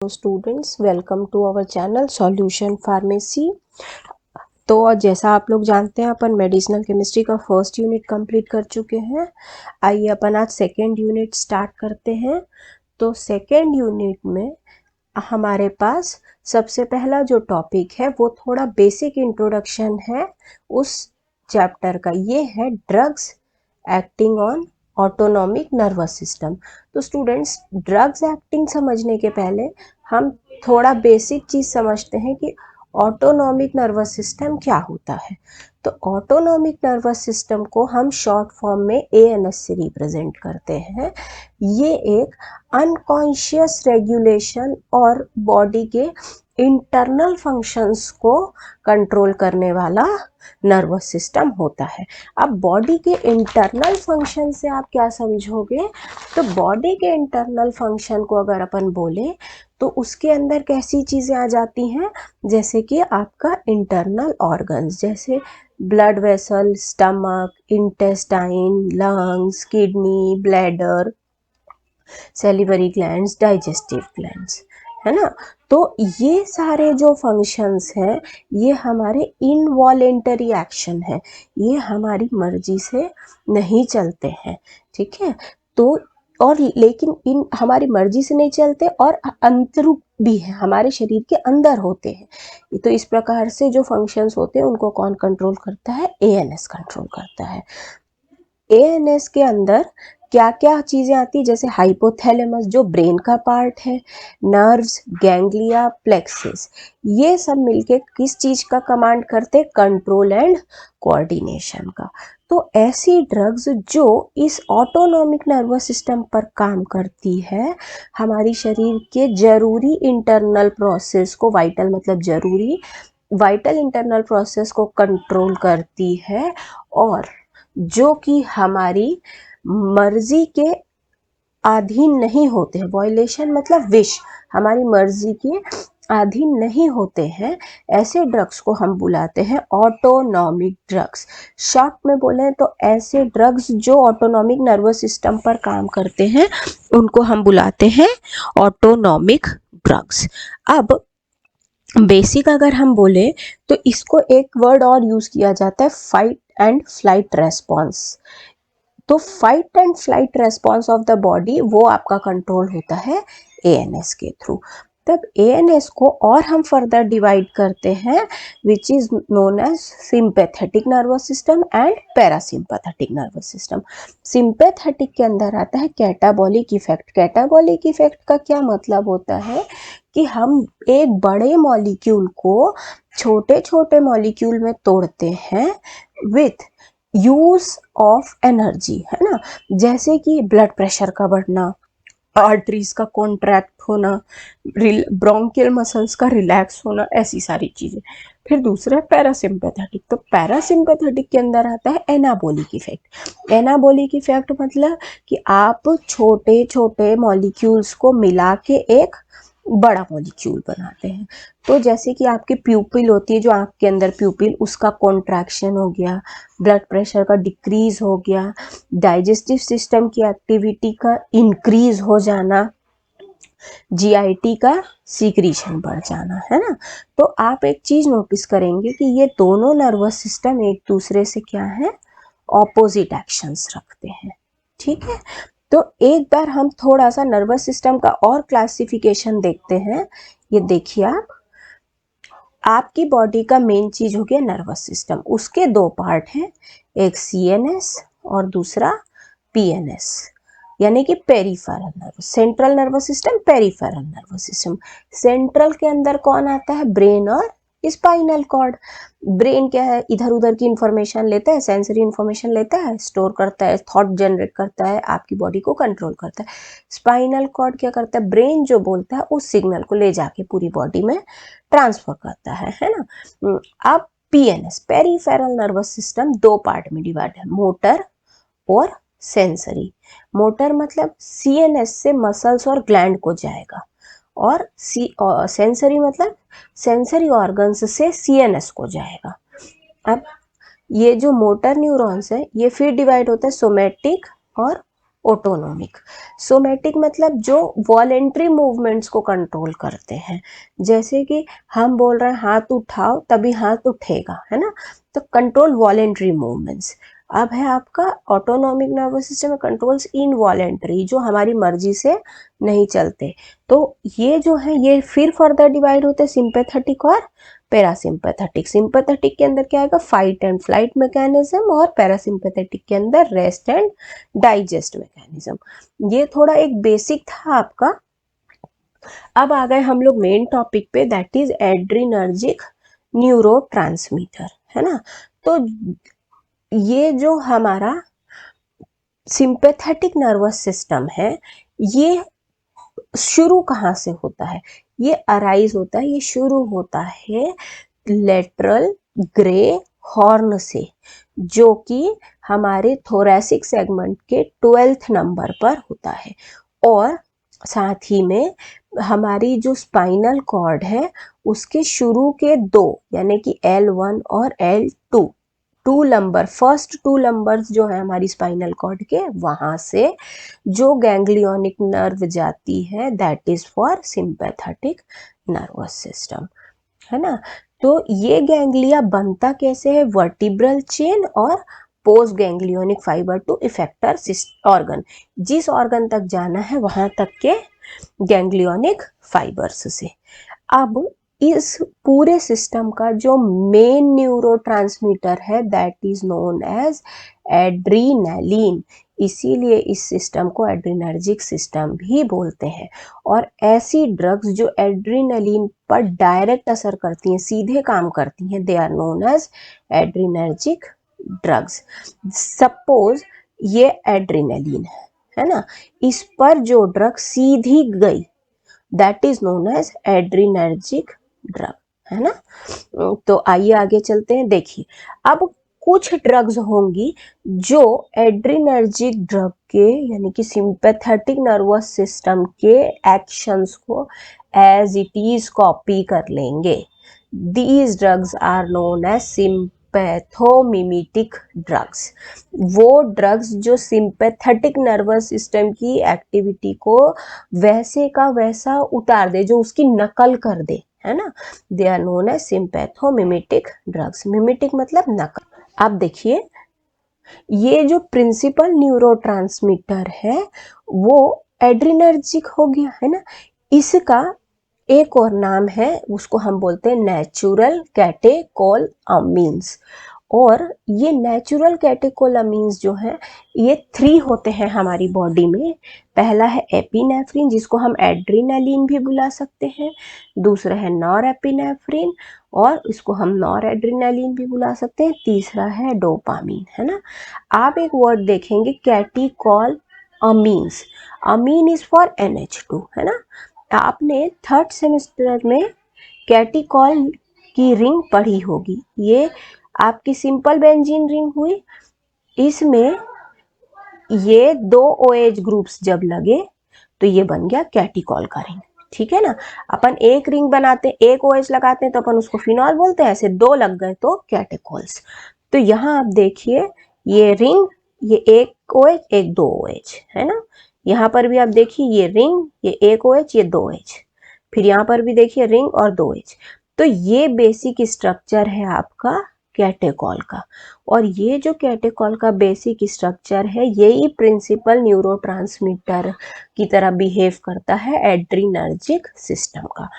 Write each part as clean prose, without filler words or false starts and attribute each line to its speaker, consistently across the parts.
Speaker 1: Students, welcome to our channel solution pharmacy. तो जैसा आप लोग जानते हैं, अपन मेडिसिनल केमिस्ट्री का फर्स्ट यूनिट कंप्लीट कर चुके हैं। आइए अपन आज सेकेंड यूनिट स्टार्ट करते हैं। तो सेकेंड यूनिट में हमारे पास सबसे पहला जो टॉपिक है वो थोड़ा बेसिक इंट्रोडक्शन है उस चैप्टर का। ये है drugs acting on autonomic nervous system. तो स्टूडेंट्स, ड्रग्स एक्टिंग समझने के पहले हम थोड़ा बेसिक चीज़ समझते हैं कि ऑटोनॉमिक नर्वस सिस्टम क्या होता है। तो ऑटोनॉमिक नर्वस सिस्टम को हम शॉर्ट फॉर्म में एएनएस से रिप्रेजेंट करते हैं। ये एक अनकॉन्शियस रेगुलेशन और बॉडी के इंटरनल फंक्शंस को कंट्रोल करने वाला नर्वस सिस्टम होता है। अब बॉडी के इंटरनल फंक्शन से आप क्या समझोगे? तो बॉडी के इंटरनल फंक्शन को अगर अपन बोले तो उसके अंदर कैसी चीज़ें आ जाती हैं, जैसे कि आपका इंटरनल ऑर्गन्स, जैसे blood vessel, stomach, intestine, lungs, kidney, bladder, salivary glands, digestive glands, है ना। तो ये सारे जो फंक्शंस हैं ये हमारे इनवॉलेंटरी एक्शन है, ये हमारी मर्जी से नहीं चलते हैं, ठीक है। तो और लेकिन इन हमारी मर्जी से नहीं चलते और अंतरूप भी है, हमारे शरीर के अंदर होते हैं। तो इस प्रकार से जो फंक्शंस होते हैं उनको कौन कंट्रोल करता है? एएनएस कंट्रोल करता है। एएनएस के अंदर क्या क्या चीज़ें आती है, जैसे हाइपोथैलेमस जो ब्रेन का पार्ट है, नर्व्स, गैंग्लिया, प्लेक्सिस, ये सब मिलके किस चीज़ का कमांड करते? कंट्रोल एंड कोऑर्डिनेशन का। तो ऐसी ड्रग्स जो इस ऑटोनॉमिक नर्वस सिस्टम पर काम करती है, हमारी शरीर के जरूरी इंटरनल प्रोसेस को, वाइटल मतलब जरूरी, वाइटल इंटरनल प्रोसेस को कंट्रोल करती है, और जो कि हमारी मर्जी के अधीन नहीं होते हैं। वॉयलेशन मतलब विश, हमारी मर्जी के अधीन नहीं होते हैं, ऐसे ड्रग्स को हम बुलाते हैं ऑटोनॉमिक ड्रग्स। शॉर्ट में बोले तो ऐसे ड्रग्स जो ऑटोनॉमिक नर्वस सिस्टम पर काम करते हैं उनको हम बुलाते हैं ऑटोनॉमिक ड्रग्स। अब बेसिक अगर हम बोले तो इसको एक वर्ड और यूज किया जाता है, फाइट एंड फ्लाइट रेस्पॉन्स। तो fight and flight response of the body वो आपका कंट्रोल होता है एएनएस के थ्रू। तब एएनएस को और हम फर्दर डिवाइड करते हैं, which is known as sympathetic nervous system and parasympathetic nervous system. Sympathetic के अंदर आता है कैटाबॉलिक इफेक्ट। कैटाबॉलिक इफेक्ट का क्या मतलब होता है कि हम एक बड़े मॉलिक्यूल को छोटे छोटे मॉलिक्यूल में तोड़ते हैं विथ यूज ऑफ एनर्जी, है ना। जैसे कि ब्लड प्रेशर का बढ़ना, आर्टरीज का कॉन्ट्रैक्ट होना, ब्रोंकियल मसल्स का रिलैक्स होना, ऐसी सारी चीज़ें। फिर दूसरा पैरासिम्पैथेटिक। तो पैरासिम्पैथेटिक के अंदर आता है एनाबोलिक इफेक्ट। एनाबोलिक इफेक्ट मतलब कि आप छोटे छोटे मॉलिक्यूल्स को मिला के एक बड़ा मॉलिक्यूल बनाते हैं। तो जैसे कि आपकी प्यूपिल होती है, जो आँख के अंदर प्यूपिल, उसका कॉन्ट्रैक्शन हो गया, ब्लड प्रेशर का डिक्रीज हो गया, डाइजेस्टिव सिस्टम की एक्टिविटी का इंक्रीज हो जाना, जीआईटी का सीक्रीशन बढ़ जाना, है ना। तो आप एक चीज नोटिस करेंगे कि ये दोनों नर्वस सिस्टम एक दूसरे से क्या है? ऑपोजिट एक्शंस रखते हैं, ठीक है। तो एक बार हम थोड़ा सा नर्वस सिस्टम का और क्लासिफिकेशन देखते हैं। ये देखिए, आपकी बॉडी का मेन चीज हो गया नर्वस सिस्टम। उसके दो पार्ट हैं, एक सीएनएस और दूसरा पीएनएस, यानी कि peripheral nervous, central nervous system, peripheral nervous system. Central के अंदर कौन आता है? ब्रेन और स्पाइनल कॉर्ड। ब्रेन क्या है? इधर उधर की इंफॉर्मेशन लेता है, सेंसरी इंफॉर्मेशन लेता है, स्टोर करता है, थॉट जनरेट करता है, आपकी बॉडी को कंट्रोल करता है। स्पाइनल कॉर्ड क्या करता है? ब्रेन जो बोलता है उस सिग्नल को ले जाके पूरी बॉडी में ट्रांसफर करता है ना। अब पीएनएस, पेरिफेरल नर्वस सिस्टम, दो पार्ट में डिवाइड है, मोटर और सेंसरी। मोटर मतलब सीएनएस से मसल्स और ग्लैंड को जाएगा, और सेंसरी मतलब सेंसरी ऑर्गन्स से सीएनएस को जाएगा। अब ये जो मोटर न्यूरॉन्स है ये फिर डिवाइड होता है सोमैटिक और ऑटोनोमिक। सोमैटिक मतलब जो वॉलेंट्री मूवमेंट्स को कंट्रोल करते हैं, जैसे कि हम बोल रहे हैं हाथ उठाओ तभी हाथ उठेगा, है ना, तो कंट्रोल वॉलेंट्री मूवमेंट्स। अब है आपका ऑटोनोमिक नर्वस सिस्टम में कंट्रोल्स इनवॉलेंट्री, जो हमारी मर्जी से नहीं चलते। तो ये जो है ये फिर फर्दर डिवाइड होते हैं सिंपैथेटिक और पैरासिम्पैथेटिक। सिंपैथेटिक के अंदर क्या आएगा, फाइट एंड फ्लाइट मैकेनिज्म, और पैरासिम्पैथेटिक के अंदर रेस्ट एंड डाइजेस्ट मैकेनिज्म। ये थोड़ा एक बेसिक था आपका। अब आ गए हम लोग मेन टॉपिक पे, दैट इज एड्रीनर्जिक न्यूरोट्रांसमीटर, है ना। तो ये जो हमारा सिंपैथेटिक नर्वस सिस्टम है, ये शुरू कहाँ से होता है, ये अराइज होता है, ये शुरू होता है लेटरल ग्रे हॉर्न से, जो कि हमारे थोरैसिक सेगमेंट के 12th नंबर पर होता है। और साथ ही में हमारी जो स्पाइनल कॉर्ड है उसके शुरू के दो, यानी कि L1 और L2 नंबर, फर्स्ट 2 नंबर्स जो है हमारी स्पाइनल कॉर्ड के, वहां से जो गैंग्लियोनिक नर्व जाती है that is for sympathetic nervous system, है ना। तो ये गैंग्लिया बनता कैसे है, वर्टिब्रल चेन और post ganglionic fibre to effector organ, जिस ऑर्गन तक जाना है वहां तक के गैंग्लियोनिक फाइबर्स से। अब इस पूरे सिस्टम का जो मेन न्यूरोट्रांसमीटर है that is known as adrenaline, इसीलिए इस सिस्टम को एड्रीनर्जिक सिस्टम भी बोलते हैं। और ऐसी ड्रग्स जो एड्रीनलिन पर डायरेक्ट असर करती हैं, सीधे काम करती हैं, they are known as adrenergic drugs. Suppose ये एड्रीनलिन है ना, इस पर जो ड्रग सीधी गई that is known as adrenergic drug, है ना। तो आइए आगे चलते हैं। देखिए अब कुछ ड्रग्स होंगी जो एड्रीनर्जिक ड्रग के यानी कि सिंपैथेटिक नर्वस सिस्टम के एक्शंस को एज इट इज कॉपी कर लेंगे। These drugs are known as sympathomimetic drugs. वो ड्रग्स जो सिंपैथेटिक नर्वस सिस्टम की एक्टिविटी को वैसे का वैसा उतार दे, जो उसकी नकल कर दे, है ना, they are known as sympathomimetic drugs. Mimetic मतलब नकल। अब देखिए ये जो प्रिंसिपल न्यूरोट्रांसमीटर है वो एड्रीनर्जिक हो गया, है ना। इसका एक और नाम है, उसको हम बोलते हैं नेचुरल कैटेकोलामीन्स। और ये नेचुरल कैटेकोलामीन्स जो है ये 3 होते हैं हमारी बॉडी में। पहला है एपिनेफ्रिन, जिसको हम एड्रीनलिन भी बुला सकते हैं। दूसरा है नॉरएपिनेफ्रिन, और इसको हम नॉरएड्रेनालिन भी बुला सकते हैं। तीसरा है डोपामीन, है ना। आप एक वर्ड देखेंगे catechol amines, amine is for NH2, है ना। आपने 3rd सेमेस्टर में कैटेकोल की रिंग पढ़ी होगी। ये आपकी सिंपल बेंजीन रिंग हुई, इसमें ये 2 OH ग्रुप्स जब लगे तो ये बन गया कैटेकोल का रिंग, ठीक है ना। अपन एक रिंग बनाते हैं, एक OH लगाते हैं तो अपन उसको फिनॉल बोलते हैं, ऐसे 2 लग गए तो कैटेकोल्स। तो यहाँ आप देखिए ये रिंग, ये एक OH एक 2 OH, है ना। यहाँ पर भी आप देखिए ये रिंग, ये एक OH ये 2 OH, फिर यहाँ पर भी देखिए रिंग और 2 OH। तो ये बेसिक स्ट्रक्चर है आपका कैटेकोल का। और ये जो कैटेकोल का बेसिक स्ट्रक्चर है यही प्रिंसिपल न्यूरोट्रांसमीटर की तरह बिहेव करता है एड्रीनर्जिक सिस्टम का।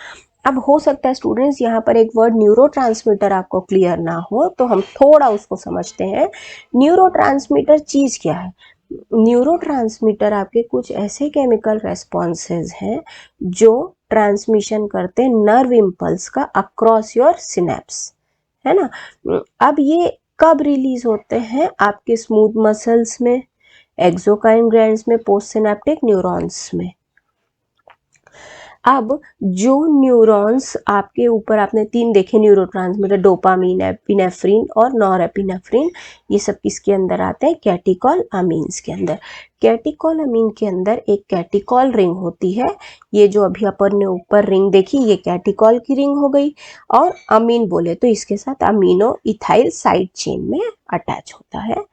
Speaker 1: अब हो सकता है स्टूडेंट्स यहाँ पर एक वर्ड न्यूरोट्रांसमीटर आपको क्लियर ना हो, तो हम थोड़ा उसको समझते हैं। न्यूरोट्रांसमीटर चीज क्या है? न्यूरोट्रांसमीटर आपके कुछ ऐसे केमिकल रेस्पॉन्सेज हैं जो ट्रांसमिशन करते हैं नर्व इम्पल्स का अक्रॉस योर सिनेप्स, है ना। अब ये कब रिलीज होते हैं? आपके स्मूथ मसल्स में, एक्सोक्राइन ग्लैंड्स में, पोस्ट सिनेप्टिक न्यूरॉन्स में। अब जो न्यूरॉन्स आपके ऊपर आपने 3 देखे न्यूरोट्रांसमीटर, डोपामीन, एपिनेफ्रिन और नॉरएपिनेफ्रिन, ये सब किसके अंदर आते हैं? कैटेकोल अमीन्स के अंदर। कैटेकोल अमीन के अंदर एक कैटेकोल रिंग होती है। ये जो अभी अपन ने ऊपर रिंग देखी ये कैटेकोल की रिंग हो गई, और अमीन बोले तो इसके साथ अमीनो इथाइल साइड चेन में अटैच होता है।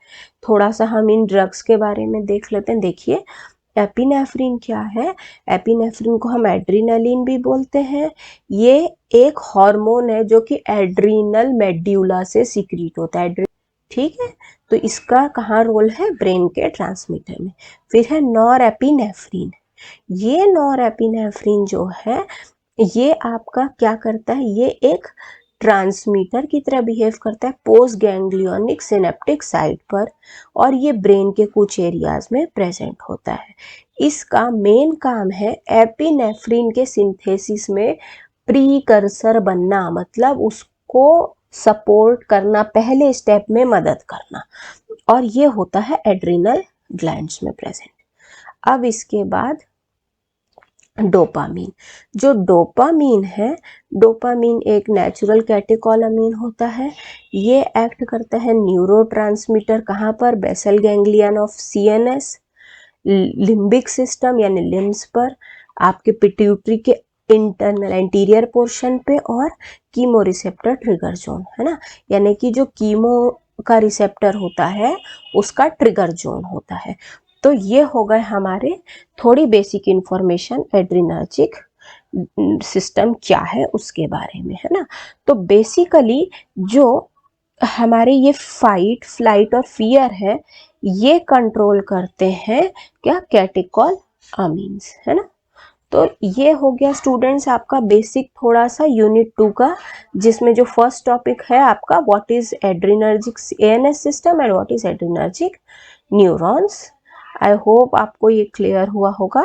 Speaker 1: थोड़ा सा हम इन ड्रग्स के बारे में देख लेते हैं। देखिए एपिनेफ्रिन क्या है, एपिनेफ्रिन को हम एड्रीनलिन भी बोलते हैं। ये एक हार्मोन है जो कि एड्रीनल मेड्यूला से सीक्रेट होता है, ठीक है। तो इसका कहाँ रोल है, ब्रेन के ट्रांसमीटर में। फिर है नॉरएपिनेफ्रिन। ये नॉरएपिनेफ्रिन जो है ये आपका क्या करता है, ये एक ट्रांसमीटर की तरह बिहेव करता है पोस्ट गैंग्लियोनिक सिनेप्टिक साइट पर, और ये ब्रेन के कुछ एरियाज में प्रेजेंट होता है। इसका मेन काम है एपिनेफ्रिन के सिंथेसिस में प्रीकर्सर बनना, मतलब उसको सपोर्ट करना, पहले स्टेप में मदद करना, और ये होता है एड्रिनल ग्लैंड्स में प्रेजेंट। अब इसके बाद डोपामीन। जो डोपामीन है, डोपामीन एक नेचुरल कैटेकोलामीन होता है। ये एक्ट करता है न्यूरोट्रांसमीटर कहाँ पर, basal ganglion of CNS, limbic system यानी लिम्स पर, आपके पिट्यूटरी के इंटरनल एंटीरियर पोर्शन पे, और कीमो रिसेप्टर ट्रिगर जोन है ना, यानी कि जो कीमो का रिसेप्टर होता है उसका ट्रिगर जोन होता है। तो ये हो गए हमारे थोड़ी बेसिक इंफॉर्मेशन एड्रिनर्जिक सिस्टम क्या है उसके बारे में, है ना। तो बेसिकली जो हमारे ये फाइट फ्लाइट और फियर है ये कंट्रोल करते हैं क्या, कैटेकॉल अमीन्स, है ना। तो ये हो गया स्टूडेंट्स आपका बेसिक थोड़ा सा यूनिट 2 का, जिसमें जो फर्स्ट टॉपिक है आपका what is adrenergic ANS system and what is adrenergic neurons. I hope आपको ये क्लियर हुआ होगा।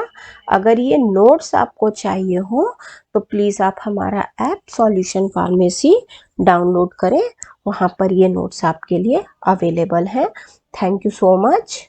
Speaker 1: अगर ये नोट्स आपको चाहिए हो तो प्लीज़ आप हमारा ऐप सॉल्यूशन फार्मेसी डाउनलोड करें, वहाँ पर ये नोट्स आपके लिए अवेलेबल हैं। Thank you so much.